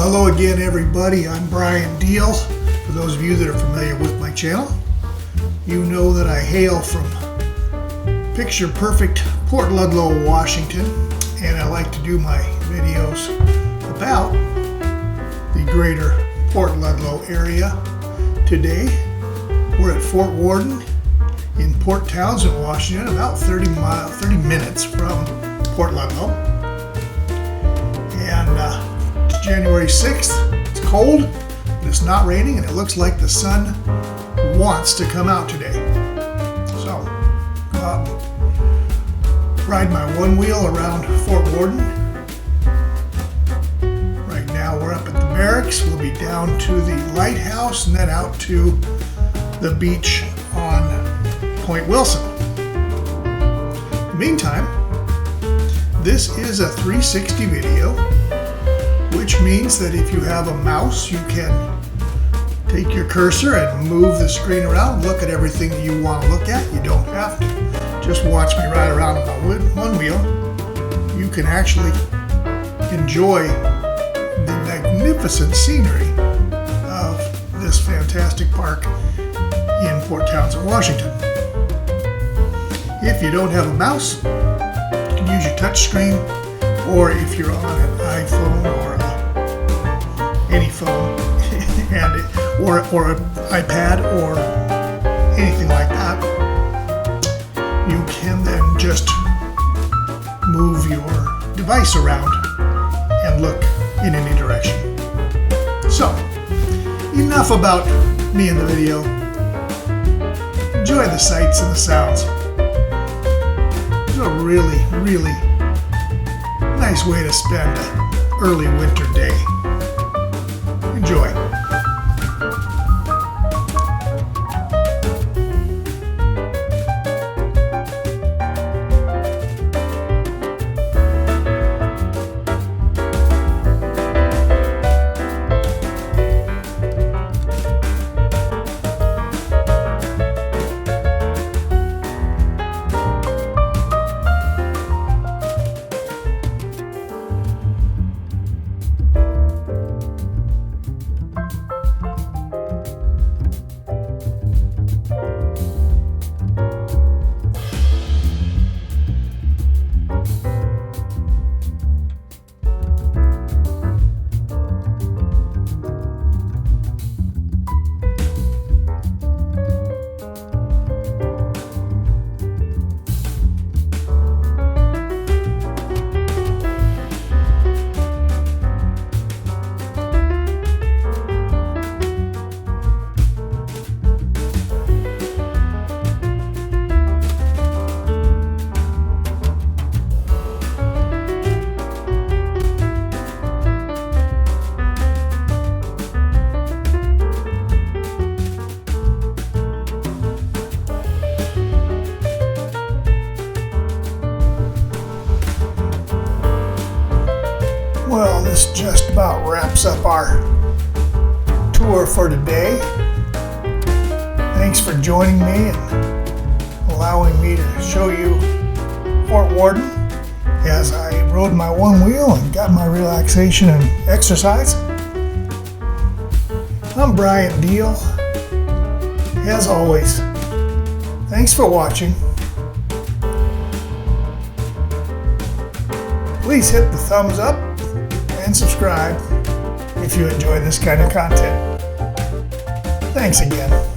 Hello again, everybody. I'm Bryan Diehl. For those of you that are familiar with my channel, you know that I hail from picture-perfect Port Ludlow, Washington, and I like to do my videos about the greater Port Ludlow area. Today, we're at Fort Worden in Port Townsend, Washington, about 30 minutes from Port Ludlow. And it's January 6th. It's cold, but it's not raining, and it looks like the sun wants to come out today. So, go out and ride my OneWheel around Fort Worden. Right now we're up at the Barracks. We'll be down to the Lighthouse and then out to the beach on Point Wilson. In the meantime, this is a 360 video, which means that if you have a mouse, you can take your cursor and move the screen around, look at everything that you want to look at. You don't have to just watch me ride around on my OneWheel. You can actually enjoy the magnificent scenery of this fantastic park in Port Townsend, Washington. If you don't have a mouse, you can use your touch screen, or if you're on an iPhone or any phone, or an iPad or anything like that, you can then just move your device around and look in any direction. So, enough about me in the video. Enjoy the sights and the sounds. It's a really, really nice way to spend an early winter day. Enjoy. Well, this just about wraps up our tour for today. Thanks for joining me and allowing me to show you Fort Worden as I rode my OneWheel and got my relaxation and exercise. I'm Bryan Diehl. As always, thanks for watching. Please hit the thumbs up and subscribe if you enjoy this kind of content. Thanks again.